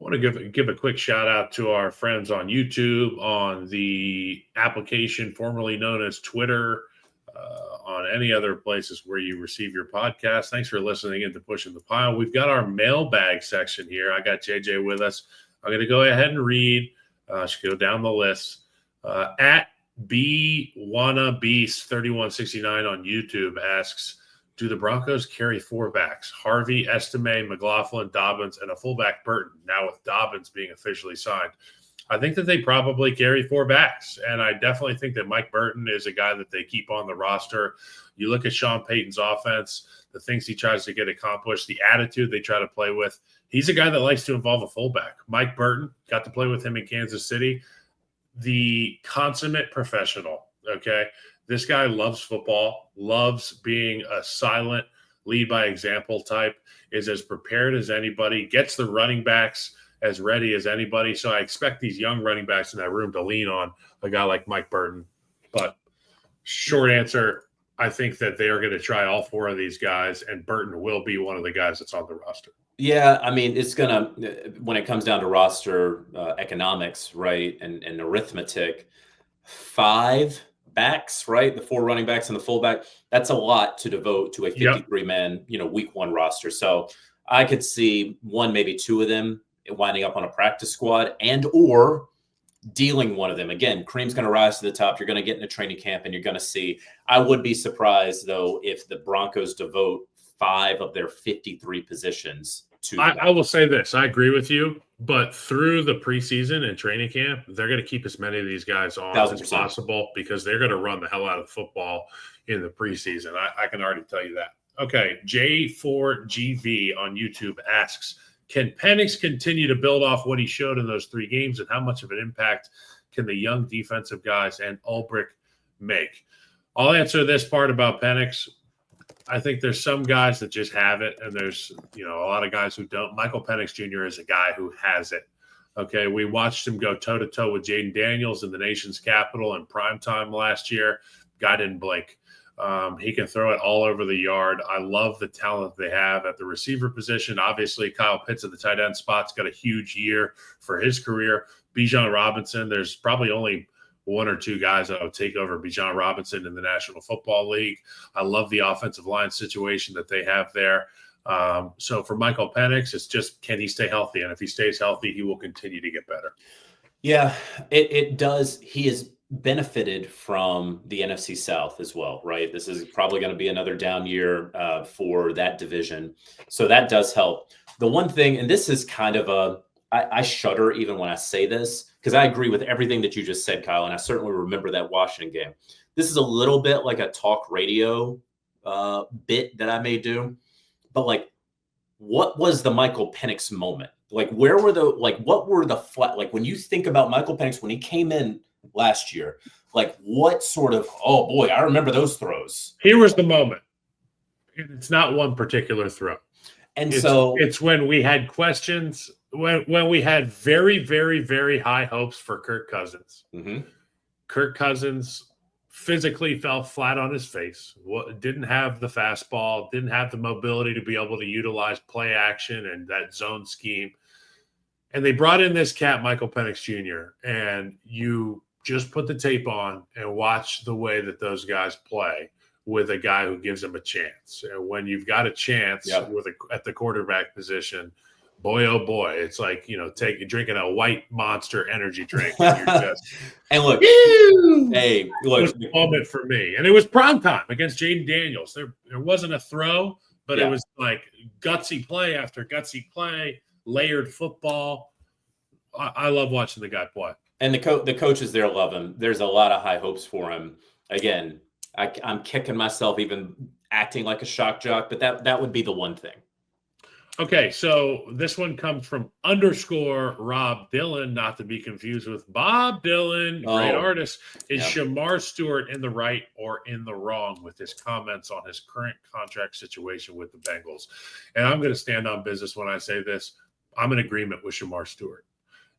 want to give a quick shout out to our friends on YouTube, on the application formerly known as Twitter, on any other places where you receive your podcast. Thanks for listening into Pushing the Pile. We've got our mailbag section here. I got JJ with us. I'm going to go ahead and read. Should go down the list. At BWannaBeast3169 on YouTube asks, do the Broncos carry four backs? Harvey, Estime, McLaughlin, Dobbins, and a fullback Burton, now with Dobbins being officially signed. I think that they probably carry four backs, and I definitely think that Mike Burton is a guy that they keep on the roster. You look at Sean Payton's offense, the things he tries to get accomplished, the attitude they try to play with. He's a guy that likes to involve a fullback. Mike Burton, got to play with him in Kansas City. The consummate professional, okay? This guy loves football, loves being a silent, lead by example type, is as prepared as anybody, gets the running backs as ready as anybody. So I expect these young running backs in that room to lean on a guy like Mike Burton. But short answer, I think that they are going to try all four of these guys, and Burton will be one of the guys that's on the roster. Yeah, I mean, it's going to, when it comes down to roster economics, right, and arithmetic, five backs, right, the four running backs and the fullback, that's a lot to devote to a 53-man, week one roster. So I could see one, maybe two of them winding up on a practice squad and or dealing one of them. Again, cream's going to rise to the top. You're going to get in a training camp and you're going to see. I would be surprised, though, if the Broncos devote 5 of their 53 positions to I will say this. I agree with you, but through the preseason and training camp, they're going to keep as many of these guys on 1,000%. as possible because they're going to run the hell out of football in the preseason. I can already tell you that. Okay, J4GV on YouTube asks, can Penix continue to build off what he showed in those 3 games, and how much of an impact can the young defensive guys and Ulbrich make? I'll answer this part about Penix. I think there's some guys that just have it, and there's a lot of guys who don't. Michael Penix Jr. is a guy who has it. Okay, we watched him go toe-to-toe with Jaden Daniels in the nation's capital in primetime last year. Guy didn't blink. He can throw it all over the yard. I love the talent they have at the receiver position. Obviously, Kyle Pitts at the tight end spot's got a huge year for his career. Bijan Robinson, there's probably only 1 or 2 guys that will take over Bijan Robinson in the National Football League. I love the offensive line situation that they have there. So for Michael Penix, it's just, can he stay healthy? And if he stays healthy, he will continue to get better. Yeah, it does. He is benefited from the NFC South as well, right? This is probably going to be another down year for that division. So that does help. The one thing, and this is kind of I shudder even when I say this, because I agree with everything that you just said, Kyle, and I certainly remember that Washington game. This is a little bit like a talk radio bit that I may do, but what was the Michael Penix moment? What were the flat, when you think about Michael Penix when he came in last year, what sort of, oh boy, I remember those throws. Here was the moment. It's not one particular throw. And so it's when we had questions, when we had very, very, very high hopes for Kirk Cousins. Mm-hmm. Kirk Cousins physically fell flat on his face, didn't have the fastball, didn't have the mobility to be able to utilize play action and that zone scheme. And they brought in this cat, Michael Penix Jr., and you just put the tape on and watch the way that those guys play with a guy who gives them a chance. And when you've got a chance at the quarterback position, boy, oh boy, it's like, drinking a white Monster energy drink in your chest. And look, it was a moment for me. And it was prime time against Jaden Daniels. There wasn't a throw, but it was like gutsy play after gutsy play, layered football. I love watching the guy play. And the coaches there love him. There's a lot of high hopes for him. Again, I'm kicking myself even acting like a shock jock, but that would be the one thing. Okay, so this one comes from _Rob Dylan, not to be confused with Bob Dylan, great artist. Is Shemar Stewart in the right or in the wrong with his comments on his current contract situation with the Bengals? And I'm going to stand on business when I say this. I'm in agreement with Shemar Stewart.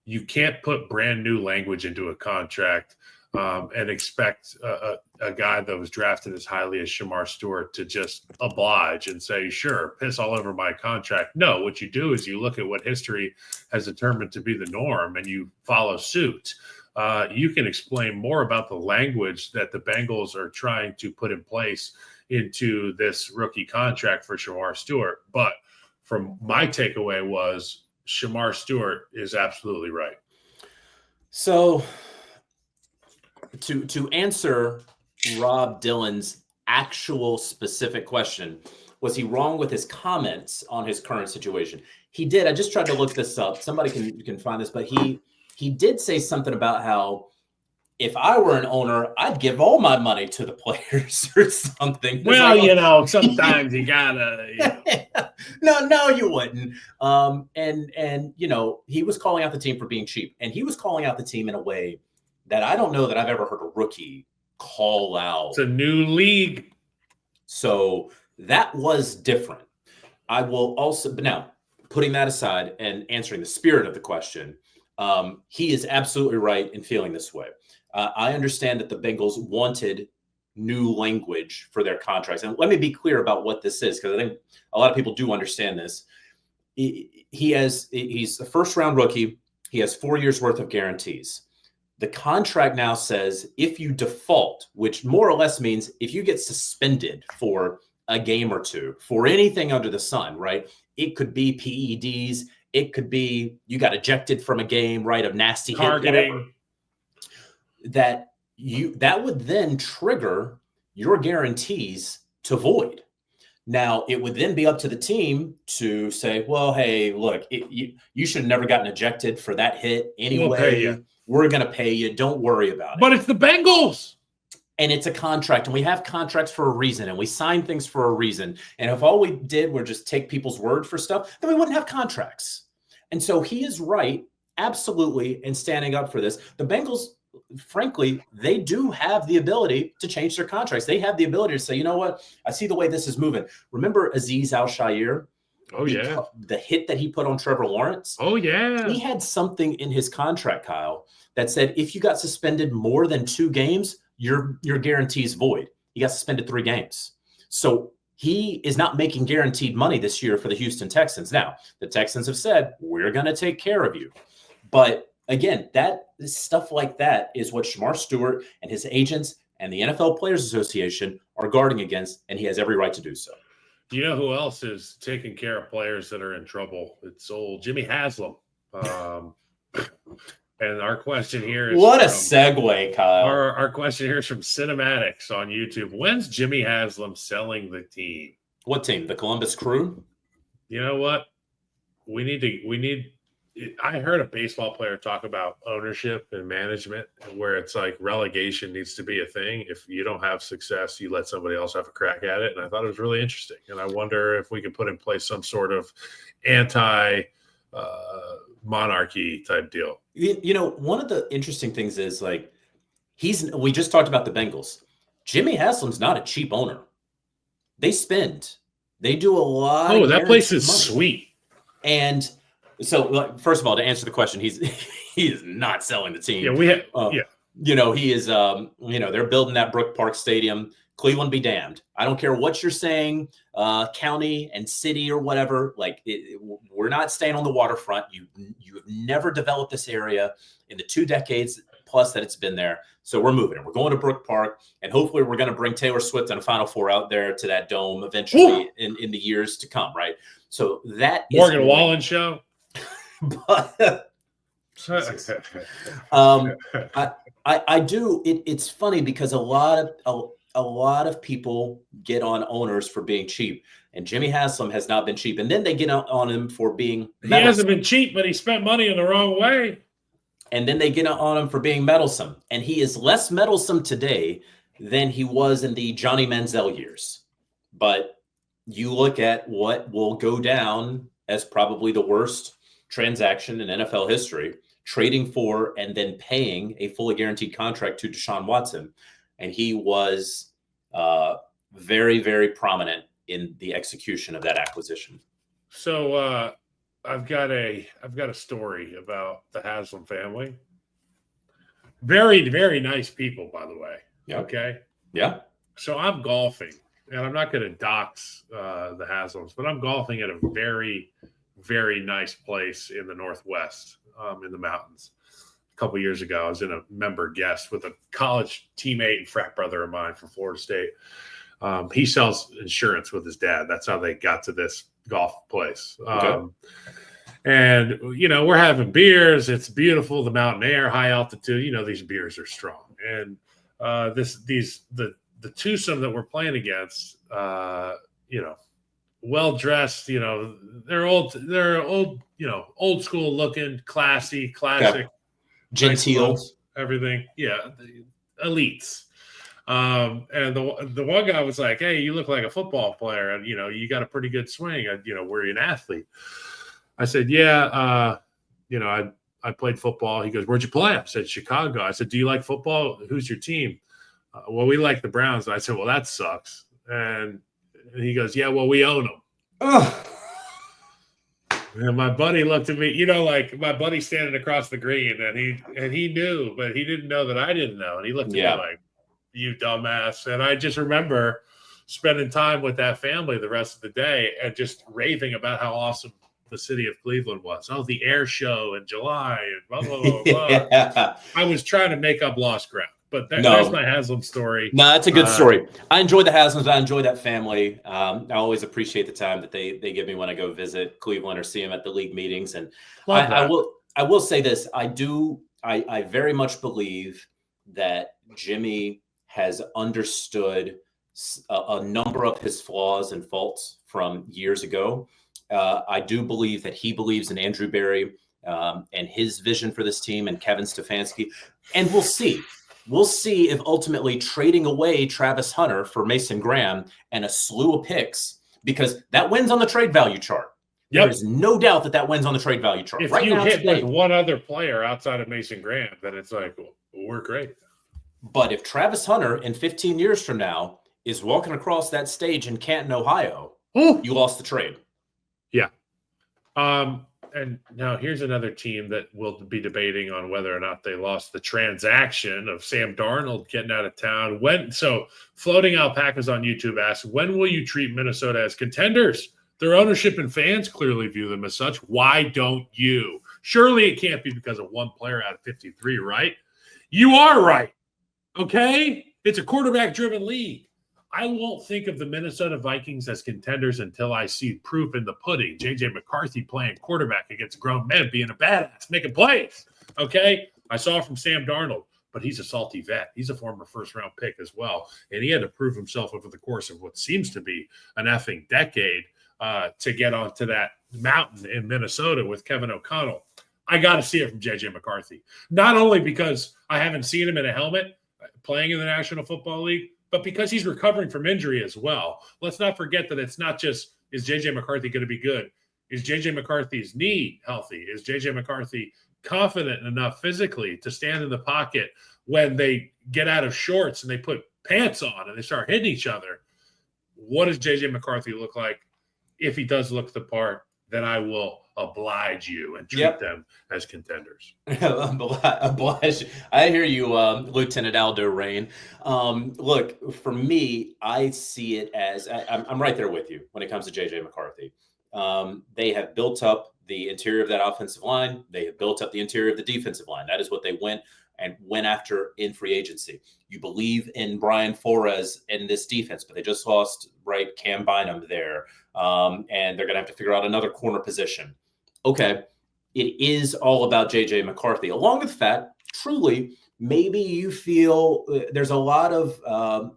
You can't put brand new language into a contract and expect a guy that was drafted as highly as Shemar Stewart to just oblige and say, sure, piss all over my contract. No, what you do is you look at what history has determined to be the norm and you follow suit. You can explain more about the language that the Bengals are trying to put in place into this rookie contract for Shemar Stewart. But from my takeaway was Shemar Stewart is absolutely right. So to answer Rob Dillon's actual specific question, was he wrong with his comments on his current situation? He did. I just tried to look this up. Somebody can find this, but he did say something about how if I were an owner, I'd give all my money to the players or something. Well, like, sometimes you gotta. No, you wouldn't. And he was calling out the team for being cheap, and he was calling out the team in a way that I don't know that I've ever heard a rookie call out. It's a new league, so that was different. I will also, but now putting that aside and answering the spirit of the question, he is absolutely right in feeling this way. I understand that the Bengals wanted new language for their contracts. And let me be clear about what this is, because I think a lot of people do understand this. He's a first-round rookie. He has 4 years worth of guarantees. The contract now says if you default, which more or less means if you get suspended for a game or two for anything under the sun, right? It could be PEDs. It could be you got ejected from a game, right? Of nasty targeting. That would then trigger your guarantees to void. Now, it would then be up to the team to say, well, hey, look, you should have never gotten ejected for that hit anyway. We're going to pay you. Don't worry about it. But it's the Bengals. And it's a contract, and we have contracts for a reason, and we sign things for a reason. And if all we did were just take people's word for stuff, then we wouldn't have contracts. And so he is right, absolutely, in standing up for this. The Bengals, frankly, they do have the ability to change their contracts. They have the ability to say, you know what? I see the way this is moving. Remember Azeez Al-Shaair? Oh, yeah. The hit that he put on Trevor Lawrence? Oh, yeah. He had something in his contract, Kyle, that said if you got suspended more than 2 games, your guarantee is void. He got suspended 3 games. So he is not making guaranteed money this year for the Houston Texans. Now, the Texans have said, we're going to take care of you. But again, that stuff like that is what Shemar Stewart and his agents and the NFL Players Association are guarding against, and he has every right to do so. You know who else is taking care of players that are in trouble? It's old Jimmy Haslam. And our question here is what a segue, Kyle. Our question here is from Cinematics on YouTube. When's Jimmy Haslam selling the team? What team? The Columbus Crew? You know what? I heard a baseball player talk about ownership and management, where it's like relegation needs to be a thing. If you don't have success, you let somebody else have a crack at it. And I thought it was really interesting. And I wonder if we could put in place some sort of monarchy type deal. You know, one of the interesting things is like we just talked about the Bengals. Jimmy Haslam's not a cheap owner. They spend. They do a lot. Oh, that place is sweet. And so, first of all, to answer the question, he is not selling the team. Yeah, You know, he is. They're building that Brook Park Stadium. Cleveland be damned. I don't care what you're saying, county and city or whatever. Like, we're not staying on the waterfront. You have never developed this area in the 2 decades plus that it's been there. So we're moving. We're going to Brook Park, and hopefully we're going to bring Taylor Swift and a Final Four out there to that dome eventually in the years to come, right? So that Morgan Wallen show. But I do. It's funny because a lot of people get on owners for being cheap, and Jimmy Haslam has not been cheap. And then they get on him for being meddlesome. He hasn't been cheap, but he spent money in the wrong way. And then they get on him for being meddlesome, and he is less meddlesome today than he was in the Johnny Manziel years. But you look at what will go down as probably the worst transaction in NFL history, trading for and then paying a fully guaranteed contract to Deshaun Watson. And he was very, very prominent in the execution of that acquisition. So I've got a story about the Haslam family. Very, very nice people, by the way. Yeah. Okay. Yeah. So I'm golfing, and I'm not going to dox the Haslams, but I'm golfing at a very, very nice place in the Northwest, in the mountains. A couple of years ago, I was in a member guest with a college teammate and frat brother of mine from Florida State. He sells insurance with his dad. That's how they got to this golf place. Okay. And, we're having beers. It's beautiful, the mountain air, high altitude. These beers are strong. And the twosome that we're playing against, well dressed, they're old, old school looking, classy, classic, genteel, nice, everything. Yeah, the elites. And the one guy was like, "Hey, you look like a football player, and you got a pretty good swing. Were you an athlete?" I said, "Yeah, I played football." He goes, "Where'd you play?" I said, "Chicago." I said, "Do you like football? Who's your team?" Well, we like the Browns. And I said, "Well, that sucks." And he goes, "Yeah, well, we own them." Oh. And my buddy looked at me, like my buddy standing across the green, and he knew, but he didn't know that I didn't know. And he looked at me like, "You dumbass." And I just remember spending time with that family the rest of the day and just raving about how awesome the city of Cleveland was. Oh, the air show in July and blah, blah, blah, blah. Yeah. I was trying to make up lost ground. But there's my Haslam story. No, that's a good story. I enjoy the Haslams. I enjoy that family. I always appreciate the time that they give me when I go visit Cleveland or see them at the league meetings. And I will say this. I very much believe that Jimmy has understood a number of his flaws and faults from years ago. I do believe that he believes in Andrew Berry and his vision for this team and Kevin Stefanski. And we'll see. We'll see if ultimately trading away Travis Hunter for Mason Graham and a slew of picks, because that wins on the trade value chart. Yep. There is no doubt that wins on the trade value chart. If right you now, hit with one other player outside of Mason Graham, then it's like, well, we're great. But if Travis Hunter in 15 years from now is walking across that stage in Canton, Ohio, you lost the trade. Yeah. And now here's another team that will be debating on whether or not they lost the transaction of Sam Darnold getting out of town. Floating Alpacas on YouTube asks, when will you treat Minnesota as contenders? Their ownership and fans clearly view them as such. Why don't you? Surely it can't be because of one player out of 53, right? You are right. Okay? It's a quarterback-driven league. I won't think of the Minnesota Vikings as contenders until I see proof in the pudding. J.J. McCarthy playing quarterback against grown men, being a badass, making plays. Okay? I saw it from Sam Darnold, but he's a salty vet. He's a former first-round pick as well, and he had to prove himself over the course of what seems to be an effing decade to get onto that mountain in Minnesota with Kevin O'Connell. I got to see it from J.J. McCarthy, not only because I haven't seen him in a helmet playing in the National Football League, but because he's recovering from injury as well. Let's not forget that it's not just, is J.J. McCarthy going to be good? Is J.J. McCarthy's knee healthy? Is J.J. McCarthy confident enough physically to stand in the pocket when they get out of shorts and they put pants on and they start hitting each other? What does J.J. McCarthy look like? If he does look the part, then I will oblige you and treat them as contenders. Oblige. I hear you, Lieutenant Aldo Rain. Look, for me, I see it as I'm right there with you when it comes to J.J. McCarthy. They have built up the interior of that offensive line. They have built up the interior of the defensive line. That is what they went after in free agency. You believe in Brian Flores in this defense, but they just lost Cam Bynum there. And they're going to have to figure out another corner position. Okay, it is all about J.J. McCarthy. Along with that, truly, maybe you feel there's a lot of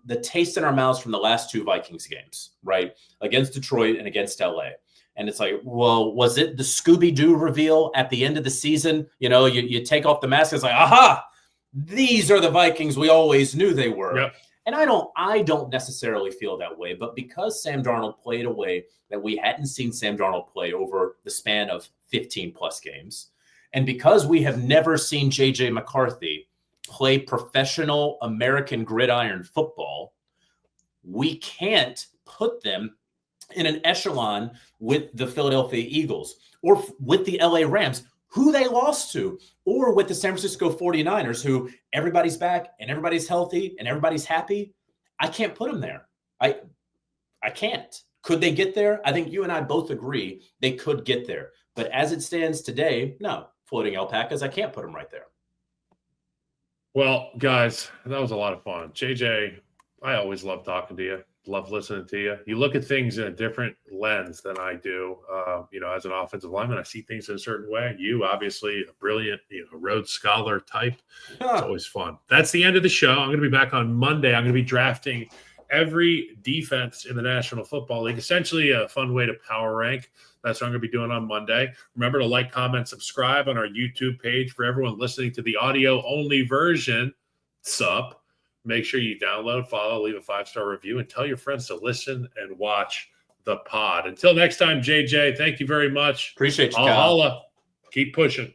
the taste in our mouths from the last two Vikings games, right? Against Detroit and against L.A. And it's like, well, was it the Scooby-Doo reveal at the end of the season? You take off the mask, it's like, aha, these are the Vikings we always knew they were. Yep. And I don't necessarily feel that way, but because Sam Darnold played a way that we hadn't seen Sam Darnold play over the span of 15 plus games, and because we have never seen J.J. McCarthy play professional American gridiron football, we can't put them in an echelon with the Philadelphia Eagles or with the LA Rams, who they lost to, or with the San Francisco 49ers, who everybody's back and everybody's healthy and everybody's happy. I can't put them there. I can't. Could they get there? I think you and I both agree they could get there. But as it stands today, no, floating alpacas, I can't put them right there. Well, guys, that was a lot of fun. JJ, I always love talking to you. Love listening to you. You look at things in a different lens than I do. As an offensive lineman, I see things in a certain way. You, obviously, a brilliant, Rhodes Scholar type. It's always fun. That's the end of the show. I'm going to be back on Monday. I'm going to be drafting every defense in the National Football League, essentially a fun way to power rank. That's what I'm going to be doing on Monday. Remember to like, comment, subscribe on our YouTube page for everyone listening to the audio-only version. Sup. Make sure you download, follow, leave a 5-star review, and tell your friends to listen and watch the pod. Until next time, JJ, thank you very much. Appreciate you, I'll Kyle. holla. Keep pushing.